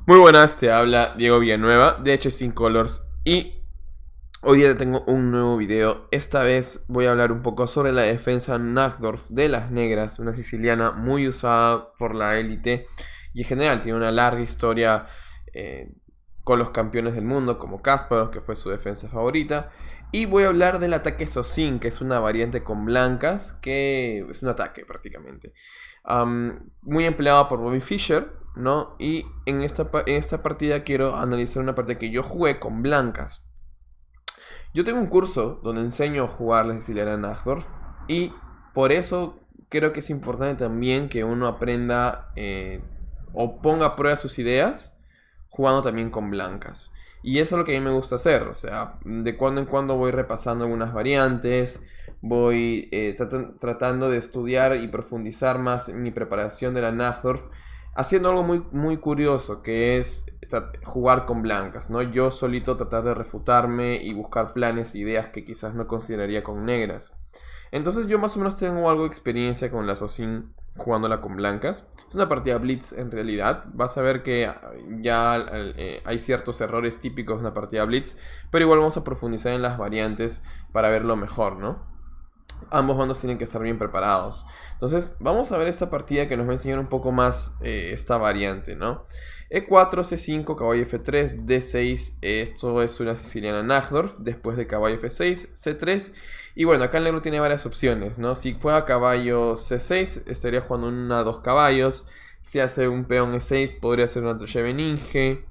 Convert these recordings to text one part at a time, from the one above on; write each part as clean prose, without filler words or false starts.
Muy buenas, te habla Diego Villanueva de Chessing Colors y hoy día tengo un nuevo video. Esta vez voy a hablar un poco sobre la defensa Najdorf de las negras, una siciliana muy usada por la élite y en general tiene una larga historia eh, con los campeones del mundo como Kasparov, que fue su defensa favorita. Y voy a hablar del ataque Sosin, que es una variante con blancas, que es un ataque prácticamente. Muy empleado por Bobby Fischer, ¿no? Y en esta partida quiero analizar una partida que yo jugué con blancas. Yo tengo un curso donde enseño a jugar la siciliana Najdorf y por eso creo que es importante también que uno aprenda o ponga a prueba sus ideas jugando también con blancas. Y eso es lo que a mí me gusta hacer, o sea, de cuando en cuando voy repasando algunas variantes, voy tratando de estudiar y profundizar más en mi preparación de la Najdorf, haciendo algo muy curioso, que es jugar con blancas, ¿no? Yo solito tratar de refutarme y buscar planes e ideas que quizás no consideraría con negras. Entonces yo más o menos tengo algo de experiencia con la Sosin jugándola con blancas. Es una partida Blitz en realidad. Vas a ver que ya hay ciertos errores típicos de una partida Blitz, pero igual vamos a profundizar en las variantes para verlo mejor, ¿no? Ambos bandos tienen que estar bien preparados. Entonces, vamos a ver esta partida que nos va a enseñar un poco más esta variante, ¿no? E4, C5, caballo F3, D6. Esto es una siciliana Najdorf. Después de caballo F6, C3. Y bueno, acá el negro tiene varias opciones, ¿no? Si juega caballo C6, estaría jugando una a dos caballos. Si hace un peón E6, podría ser una Treveninge.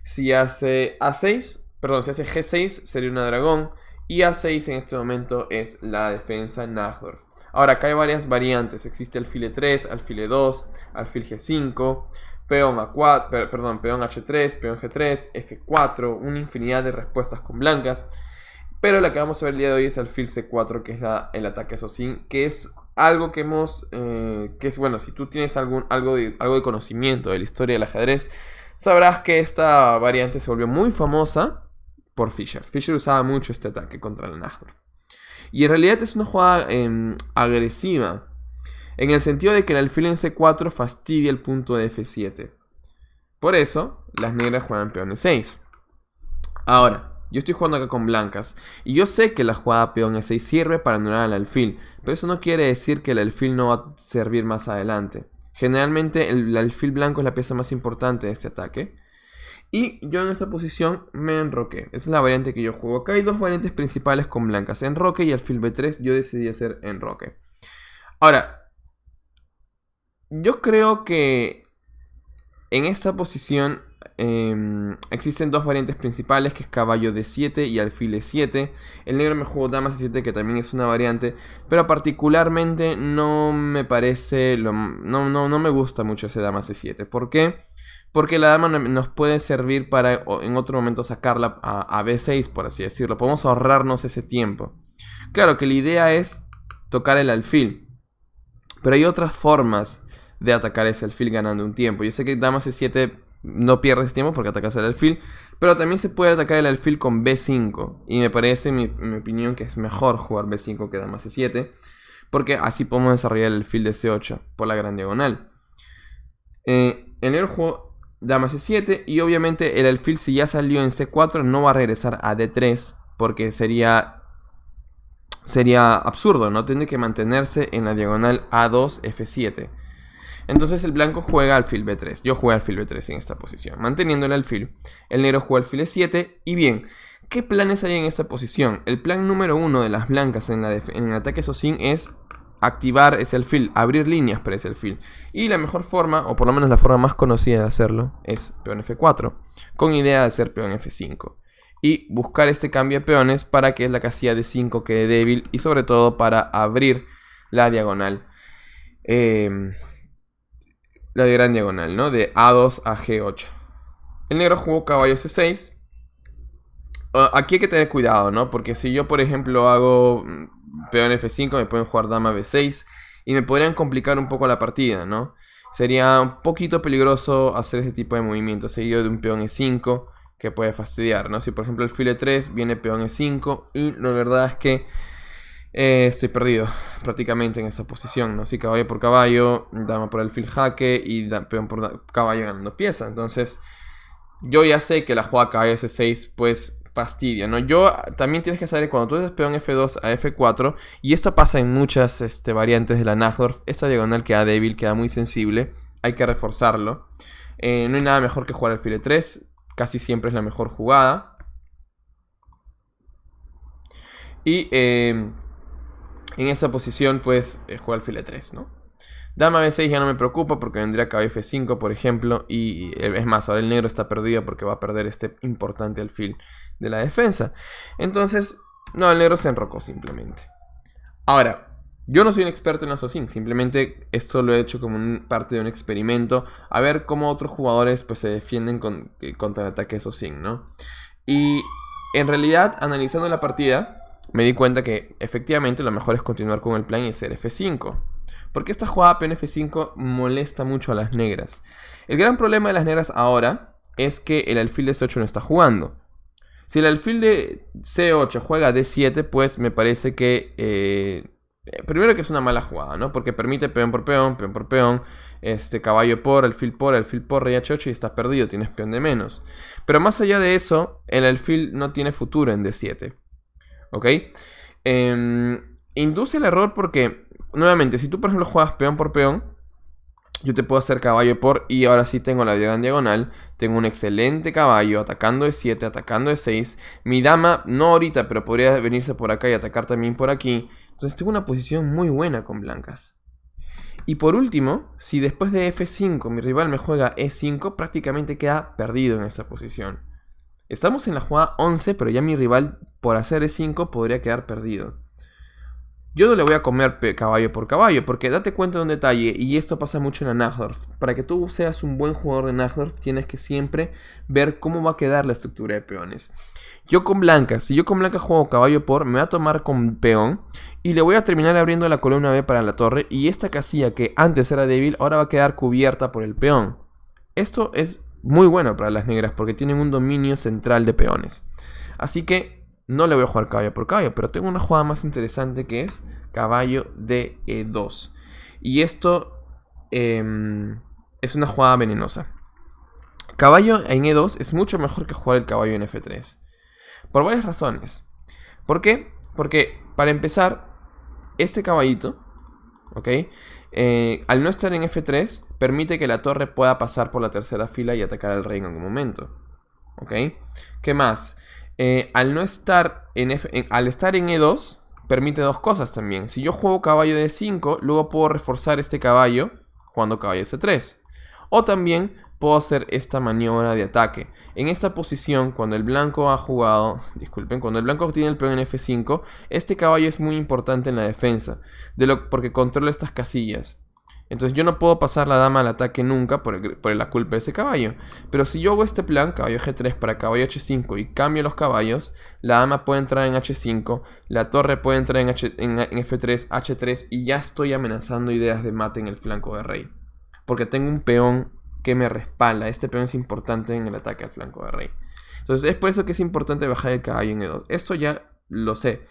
Si hace A6, perdón, si hace G6, sería una dragón. Y A6 en este momento es la defensa Najdorf. Ahora, acá hay varias variantes. Existe alfil E3, alfil E2, alfil G5, peón A4, perdón, peón H3, peón G3, F4, una infinidad de respuestas con blancas. Pero la que vamos a ver el día de hoy es alfil C4, que es el ataque Sosin, que es algo que hemos, que es bueno, si tú tienes algo de conocimiento de la historia del ajedrez, sabrás que esta variante se volvió muy famosa por Fischer. Fischer usaba mucho este ataque contra el Najdorf. Y en realidad es una jugada agresiva, en el sentido de que el alfil en C4 fastidia el punto de F7. Por eso, las negras juegan peón E6. Ahora, yo estoy jugando acá con blancas, y yo sé que la jugada peón E6 sirve para anular al alfil, pero eso no quiere decir que el alfil no va a servir más adelante. Generalmente el alfil blanco es la pieza más importante de este ataque. Y yo en esta posición me enroqué. Esa es la variante que yo juego. Acá hay dos variantes principales con blancas. Enroque y alfil B3. Yo decidí hacer enroque. Ahora, yo creo que en esta posición existen dos variantes principales, que es caballo D7 y alfil E7. El negro me jugó dama C7, que también es una variante, pero particularmente no me parece, no me gusta mucho ese dama C7. ¿Por qué? Porque la dama nos puede servir para en otro momento sacarla a B6, por así decirlo. Podemos ahorrarnos ese tiempo. Claro que la idea es tocar el alfil, pero hay otras formas de atacar ese alfil ganando un tiempo. Yo sé que dama C7 no pierdes tiempo porque atacas el alfil, pero también se puede atacar el alfil con B5. Y me parece, en mi opinión, que es mejor jugar B5 que dama C7, porque así podemos desarrollar el alfil de C8 por la gran diagonal. El negro jugó dama C7 y obviamente el alfil, si ya salió en C4, no va a regresar a D3 porque sería absurdo, ¿no? Tiene que mantenerse en la diagonal A2 F7. Entonces el blanco juega alfil B3. Yo jugué alfil B3 en esta posición, manteniendo el alfil. El negro juega alfil E7. Y bien, ¿qué planes hay en esta posición? El plan número uno de las blancas en el ataque Sosin es activar ese alfil, abrir líneas para ese alfil. Y la mejor forma, o por lo menos la forma más conocida de hacerlo, es peón F4, con idea de hacer peón F5. Y buscar este cambio de peones para que la casilla de 5 quede débil y sobre todo para abrir la diagonal. La gran diagonal, ¿no? De A2 a G8. El negro jugó caballo C6. Aquí hay que tener cuidado, ¿no? Porque si yo, por ejemplo, hago peón F5, me pueden jugar dama B6 y me podrían complicar un poco la partida, ¿no? Sería un poquito peligroso hacer ese tipo de movimientos seguido de un peón E5 que puede fastidiar, ¿no? Si por ejemplo el alfil E3 viene peón E5 y la verdad es que estoy perdido prácticamente en esta posición, ¿no? Si caballo por caballo, dama por alfil jaque y peón por caballo ganando pieza. Entonces yo ya sé que la jugada caballo C6 pues fastidia, ¿no? También tienes que saber que cuando tú haces peón F2 a F4, y esto pasa en muchas variantes de la Najdorf, esta diagonal queda débil, queda muy sensible, hay que reforzarlo. No hay nada mejor que jugar alfil E3, casi siempre es la mejor jugada. Y en esa posición pues juega alfil E3, ¿no? Dama B6 ya no me preocupa porque vendría caballo F5, por ejemplo. Y es más, ahora el negro está perdido porque va a perder este importante alfil de la defensa. Entonces, no, el negro se enrocó simplemente. Ahora, yo no soy un experto en Assassin. Simplemente esto lo he hecho como parte de un experimento. A ver cómo otros jugadores pues, se defienden contra el ataque de Assassin, ¿no? Y en realidad, analizando la partida, me di cuenta que efectivamente lo mejor es continuar con el plan y hacer F5. Porque esta jugada peón F5 molesta mucho a las negras. El gran problema de las negras ahora es que el alfil de C8 no está jugando. Si el alfil de C8 juega D7, pues me parece que... primero que es una mala jugada, ¿no? Porque permite peón por peón, caballo por, alfil por, rey H8 y estás perdido, tienes peón de menos. Pero más allá de eso, el alfil no tiene futuro en D7. ¿Ok? Induce el error porque... Nuevamente, si tú por ejemplo juegas peón por peón, yo te puedo hacer caballo por, y ahora sí tengo la gran diagonal. Tengo un excelente caballo atacando E7, atacando E6. Mi dama, no ahorita, pero podría venirse por acá y atacar también por aquí. Entonces tengo una posición muy buena con blancas. Y por último, si después de F5 mi rival me juega E5, prácticamente queda perdido en esa posición. Estamos en la jugada 11, pero ya mi rival por hacer E5 podría quedar perdido. Yo no le voy a comer caballo por caballo, porque date cuenta de un detalle, y esto pasa mucho en la Najdorf. Para que tú seas un buen jugador de Najdorf, tienes que siempre ver cómo va a quedar la estructura de peones. Si yo con blancas juego caballo por, me voy a tomar con peón, y le voy a terminar abriendo la columna B para la torre, y esta casilla que antes era débil, ahora va a quedar cubierta por el peón. Esto es muy bueno para las negras, porque tienen un dominio central de peones. Así que... no le voy a jugar caballo por caballo, pero tengo una jugada más interesante que es caballo de E2. Y esto es una jugada venenosa. Caballo en E2 es mucho mejor que jugar el caballo en F3. Por varias razones. ¿Por qué? Porque para empezar, este caballito, ¿ok? Al no estar en F3, permite que la torre pueda pasar por la tercera fila y atacar al rey en algún momento. ¿Ok? ¿Qué más? Al estar en E2, permite dos cosas también. Si yo juego caballo de 5, luego puedo reforzar este caballo jugando caballo de C3. O también puedo hacer esta maniobra de ataque. En esta posición, cuando el blanco ha jugado... Disculpen, cuando el blanco tiene el peón en F5, este caballo es muy importante en la defensa, porque controla estas casillas. Entonces yo no puedo pasar la dama al ataque nunca por la culpa de ese caballo. Pero si yo hago este plan, caballo G3 para caballo H5 y cambio los caballos, la dama puede entrar en H5, la torre puede entrar en F3, H3 y ya estoy amenazando ideas de mate en el flanco de rey. Porque tengo un peón que me respalda. Este peón es importante en el ataque al flanco de rey. Entonces es por eso que es importante bajar el caballo en E2. Esto ya lo sé.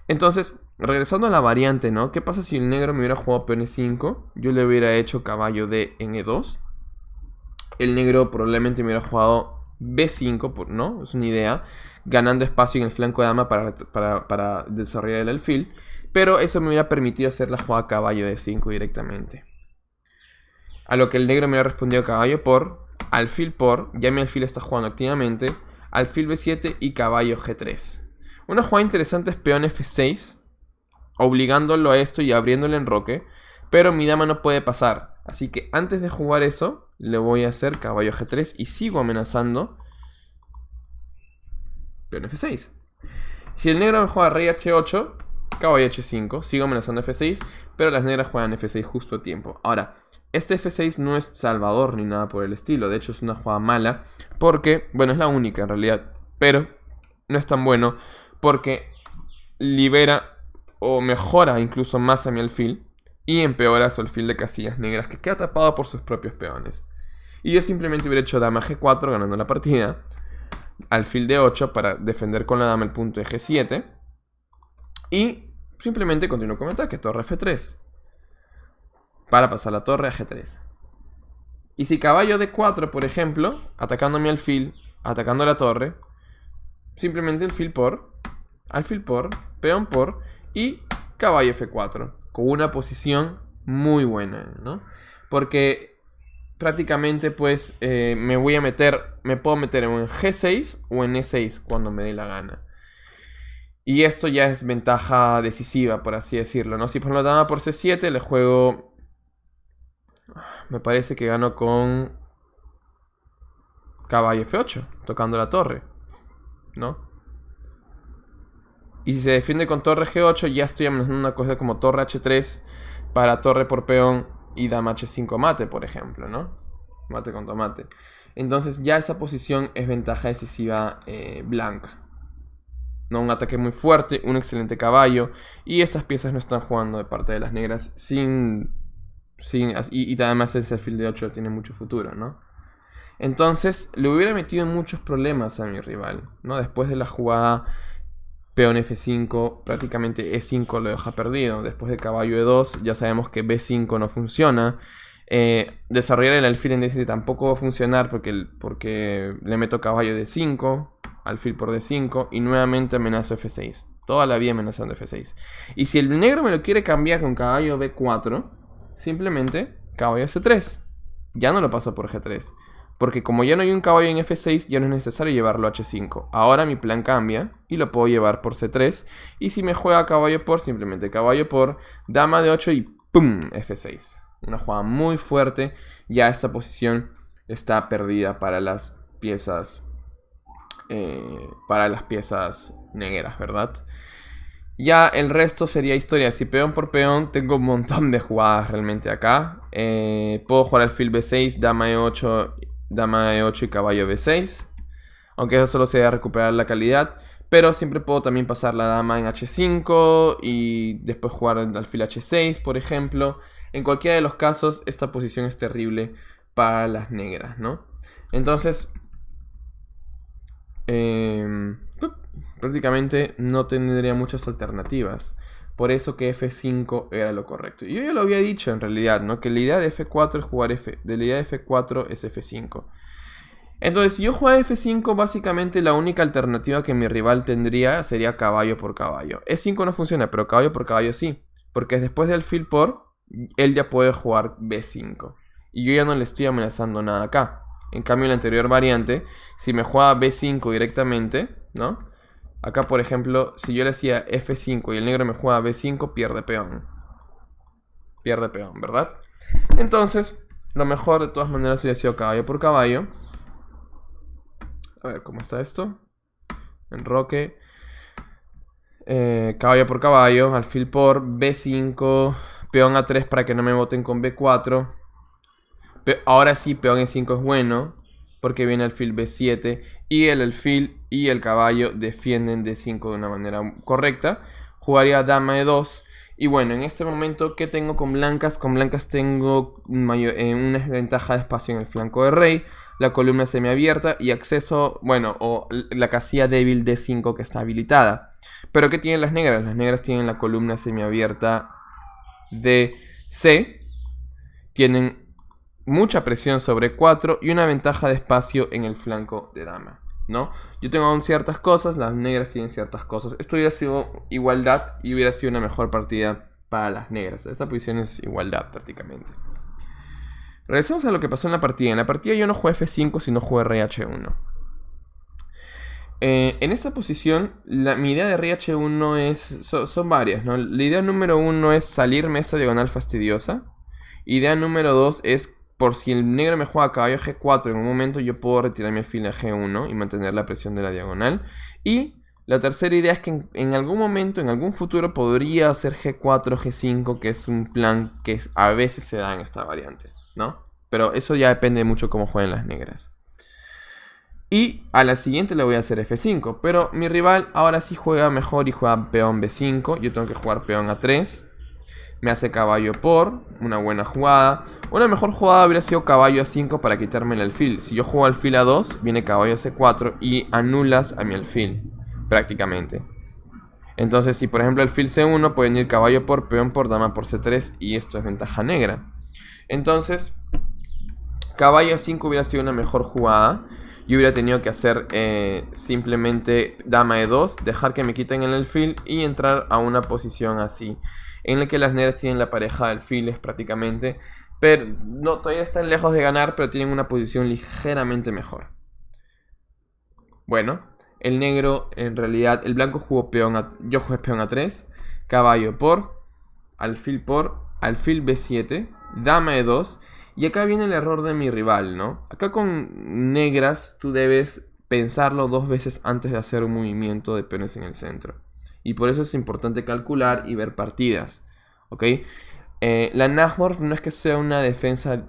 Entonces, regresando a la variante, ¿no? ¿Qué pasa si el negro me hubiera jugado peón E5? Yo le hubiera hecho caballo D en E2. El negro probablemente me hubiera jugado B5, ¿no? Es una idea. Ganando espacio en el flanco de dama para desarrollar el alfil. Pero eso me hubiera permitido hacer la jugada caballo D5 directamente. A lo que el negro me hubiera respondido caballo por, alfil por, ya mi alfil está jugando activamente, alfil B7 y caballo G3. Una jugada interesante es peón F6, obligándolo a esto y abriendo el enroque, pero mi dama no puede pasar. Así que antes de jugar eso, le voy a hacer caballo G3 y sigo amenazando peón F6. Si el negro me juega rey H8, caballo H5, sigo amenazando F6, pero las negras juegan F6 justo a tiempo. Ahora, este F6 no es salvador ni nada por el estilo, de hecho es una jugada mala, porque, bueno, es la única en realidad, pero no es tan bueno, porque libera o mejora incluso más a mi alfil y empeora su alfil de casillas negras que queda tapado por sus propios peones. Y yo simplemente hubiera hecho dama G4 ganando la partida, alfil de 8 para defender con la dama el punto de G7 y simplemente continúo con mi ataque, torre F3 para pasar la torre a G3. Y si caballo D4, por ejemplo, atacando mi alfil, atacando la torre, simplemente alfil por, peón por y caballo F4. Con una posición muy buena, ¿no? Porque prácticamente pues me puedo meter en G6 o en E6 cuando me dé la gana. Y esto ya es ventaja decisiva, por así decirlo, ¿no? Si por la dama por C7 le juego... Me parece que gano con caballo F8, tocando la torre, ¿no? Y si se defiende con torre G8, ya estoy amenazando una cosa como torre H3 para torre por peón y dama H5 mate, por ejemplo, ¿no? Mate con tomate. Entonces ya esa posición es ventaja decisiva blanca, ¿no? Un ataque muy fuerte, un excelente caballo. Y estas piezas no están jugando de parte de las negras y además ese alfil de 8 tiene mucho futuro, ¿no? Entonces le hubiera metido muchos problemas a mi rival, ¿no? Después de la jugada peón F5, prácticamente E5 lo deja perdido. Después de caballo E2 ya sabemos que B5 no funciona. Desarrollar el alfil en D7 tampoco va a funcionar porque le meto caballo D5, alfil por D5 y nuevamente amenazo F6. Toda la vida amenazando F6. Y si el negro me lo quiere cambiar con caballo B4, simplemente caballo C3. Ya no lo paso por G3. Porque como ya no hay un caballo en F6, ya no es necesario llevarlo a H5. Ahora mi plan cambia y lo puedo llevar por C3. Y si me juega caballo por, simplemente caballo por, dama de 8 y ¡pum! F6. Una jugada muy fuerte. Ya esta posición está perdida para las piezas negras, ¿verdad? Ya el resto sería historia. Si peón por peón, tengo un montón de jugadas realmente acá. Puedo jugar alfil B6, dama E8 y caballo B6. Aunque eso solo sería recuperar la calidad. Pero siempre puedo también pasar la dama en H5 y después jugar alfil H6, por ejemplo. En cualquiera de los casos, esta posición es terrible para las negras, ¿no? Entonces, prácticamente no tendría muchas alternativas. Por eso que F5 era lo correcto. Y yo ya lo había dicho en realidad, ¿no? Que la idea de F4 es jugar de la idea de F4 es F5. Entonces, si yo jugara F5, básicamente la única alternativa que mi rival tendría sería caballo por caballo. E5 no funciona, pero caballo por caballo sí. Porque después del alfil por, él ya puede jugar B5. Y yo ya no le estoy amenazando nada acá. En cambio, en la anterior variante, si me juega B5 directamente, ¿no? Acá, por ejemplo, si yo le hacía F5 y el negro me juega B5, pierde peón. Pierde peón, ¿verdad? Entonces, lo mejor de todas maneras hubiera sido caballo por caballo. A ver, ¿cómo está esto? Enroque. Caballo por caballo, alfil por, B5, peón A3 para que no me voten con B4. Ahora sí, peón E5 es bueno, porque viene alfil B7 y el alfil y el caballo defienden D5 de una manera correcta. Jugaría dama E2. Y bueno, en este momento, ¿qué tengo con blancas? Con blancas tengo una ventaja de espacio en el flanco de rey, la columna semiabierta y acceso, bueno, o la casilla débil D5 que está habilitada. Pero ¿qué tienen las negras? Las negras tienen la columna semiabierta de C, tienen mucha presión sobre 4 y una ventaja de espacio en el flanco de dama, ¿no? Yo tengo aún ciertas cosas, las negras tienen ciertas cosas. Esto hubiera sido igualdad y hubiera sido una mejor partida para las negras. Esta posición es igualdad prácticamente. Regresemos a lo que pasó en la partida. En la partida yo no jugué F5, sino jugué rey H1. En esta posición, mi idea de rey H1 son varias, ¿no? La idea número 1 es salirme esta diagonal fastidiosa. Idea número 2 es, por si el negro me juega caballo G4 en un momento, yo puedo retirar mi alfil a G1 y mantener la presión de la diagonal. Y la tercera idea es que en algún momento, en algún futuro, podría hacer G4, G5, que es un plan que a veces se da en esta variante, ¿no? Pero eso ya depende mucho cómo jueguen las negras. Y a la siguiente le voy a hacer F5. Pero mi rival ahora sí juega mejor y juega peón B5. Yo tengo que jugar peón A3. Me hace caballo por, una buena jugada. Una mejor jugada hubiera sido caballo A5 para quitarme el alfil. Si yo juego alfil A2, viene caballo C4 y anulas a mi alfil, prácticamente. Entonces, si por ejemplo alfil C1, pueden ir caballo por, peón por, dama por C3 y esto es ventaja negra. Entonces, Caballo A5 hubiera sido una mejor jugada. Yo hubiera tenido que hacer simplemente dama E2, dejar que me quiten el alfil y entrar a una posición así, en la que las negras tienen la pareja de alfiles prácticamente, pero no, todavía están lejos de ganar, pero tienen una posición ligeramente mejor. Bueno, el negro, en realidad, el blanco jugó yo jugué peón A3, caballo por, alfil B7, dama E2. Y acá viene el error de mi rival, ¿no? Acá con negras tú debes pensarlo 2 veces antes de hacer un movimiento de peones en el centro. Y por eso es importante calcular y ver partidas, ¿ok? La Najdorf no es que sea una defensa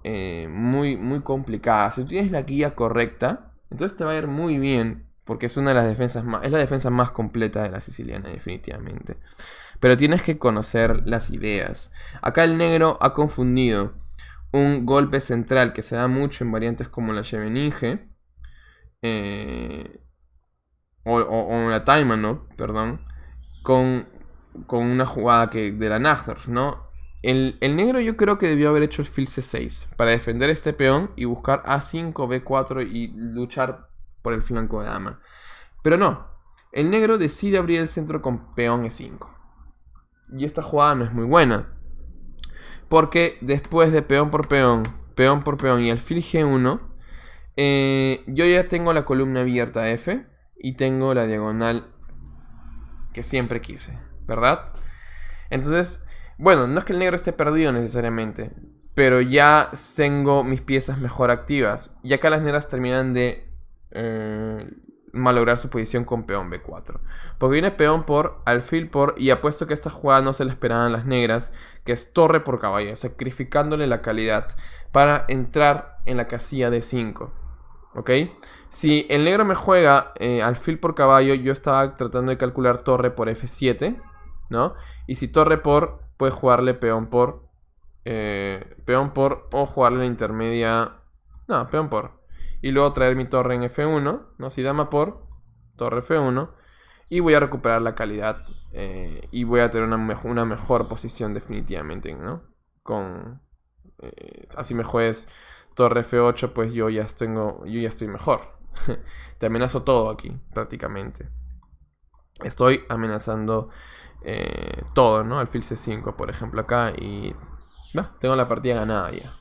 muy complicada. Si tú tienes la guía correcta, entonces te va a ir muy bien, porque es una de las defensas es la defensa más completa de la siciliana, definitivamente. Pero tienes que conocer las ideas. Acá el negro ha confundido un golpe central que se da mucho en variantes como la Scheveningen o la Taimanov, perdón, con una jugada de la Najdorf, ¿no? El negro yo creo que debió haber hecho el fil C6 para defender este peón y buscar A5, B4 y luchar por el flanco de dama. Pero no, el negro decide abrir el centro con peón E5. Y esta jugada no es muy buena, porque después de peón por peón y alfil G1, yo ya tengo la columna abierta F y tengo la diagonal que siempre quise, ¿verdad? Entonces, bueno, no es que el negro esté perdido necesariamente, pero ya tengo mis piezas mejor activas. Y acá las negras terminan de malograr su posición con peón B4. Porque viene peón por, alfil por, y apuesto que esta jugada no se la esperaban las negras, que es torre por caballo, sacrificándole la calidad para entrar en la casilla de 5. ¿Ok? Si el negro me juega alfil por caballo, yo estaba tratando de calcular torre por F7, ¿no? Y si torre por, puede jugarle peón por, o jugarle la intermedia, no, peón por. Y luego traer mi torre en F1, ¿no? Si dama por, torre F1. Y voy a recuperar la calidad. Y voy a tener una mejor posición definitivamente, ¿no? Así me juegues torre F8, pues yo ya estoy mejor. Te amenazo todo aquí, prácticamente. Estoy amenazando todo, ¿no? Alfil C5, por ejemplo, acá. Y tengo la partida ganada ya.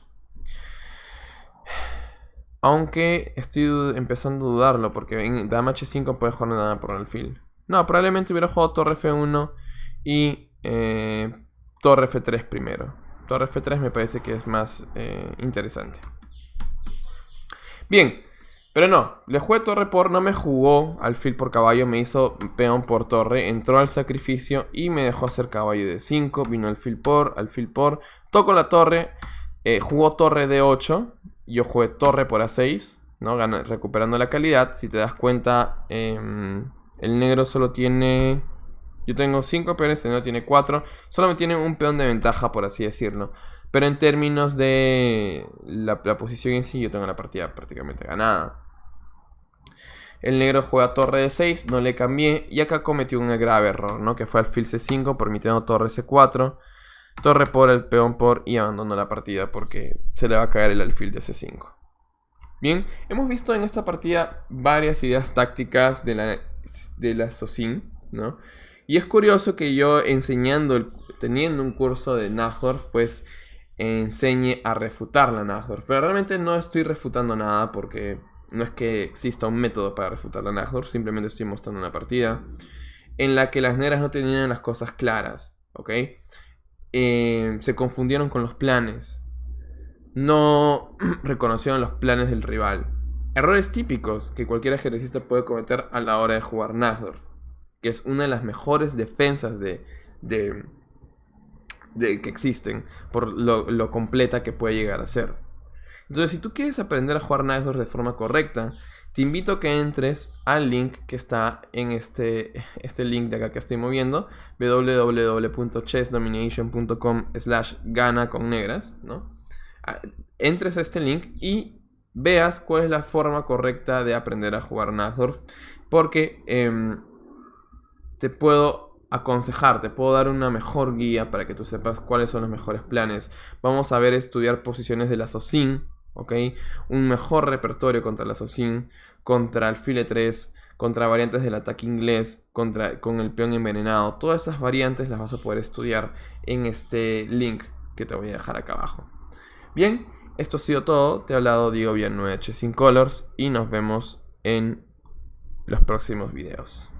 Aunque estoy empezando a dudarlo, porque en dama H5 puede jugar nada por alfil. No, probablemente hubiera jugado torre F1 y torre F3 primero. Torre F3 me parece que es más interesante. Bien, pero no, le jugué torre por, no me jugó alfil por caballo, me hizo peón por torre, entró al sacrificio y me dejó hacer caballo de 5, vino alfil por, toco la torre, jugó torre de 8, yo jugué torre por A6, ¿no? Recuperando la calidad. Si te das cuenta, el negro solo tiene... Yo tengo 5 peones, el negro tiene 4, solo me tiene un peón de ventaja, por así decirlo. Pero en términos de la posición en sí, yo tengo la partida prácticamente ganada. El negro juega torre de 6, no le cambié. Y acá cometió un grave error, ¿no? Que fue alfil C5, permitiendo torre C4. Torre por, el peón por, y abandono la partida porque se le va a caer el alfil de C5. Bien, hemos visto en esta partida varias ideas tácticas de la SOSIN, ¿no? Y es curioso que yo teniendo un curso de Najdorf, pues enseñe a refutar la Najdorf. Pero realmente no estoy refutando nada porque no es que exista un método para refutar la Najdorf. Simplemente estoy mostrando una partida en la que las negras no tenían las cosas claras, ¿ok? Se confundieron con los planes. No reconocieron los planes del rival. Errores típicos que cualquier ajedrecista puede cometer a la hora de jugar Najdorf, que es una de las mejores defensas que existen, por lo completa que puede llegar a ser. Entonces, si tú quieres aprender a jugar Najdorf de forma correcta, te invito a que entres al link que está en este link de acá que estoy moviendo, www.chessdomination.com/gana con negras, ¿no? Entres a este link y veas cuál es la forma correcta de aprender a jugar Najdorf, porque te puedo aconsejar, te puedo dar una mejor guía para que tú sepas cuáles son los mejores planes. Vamos a estudiar posiciones de la SOSIN, ¿ok? Un mejor repertorio contra el Assassin, contra alfil E3, contra variantes del ataque inglés, con el peón envenenado. Todas esas variantes las vas a poder estudiar en este link que te voy a dejar acá abajo. Bien, esto ha sido todo. Te ha hablado Diego Villanueva de Chessing Colors y nos vemos en los próximos videos.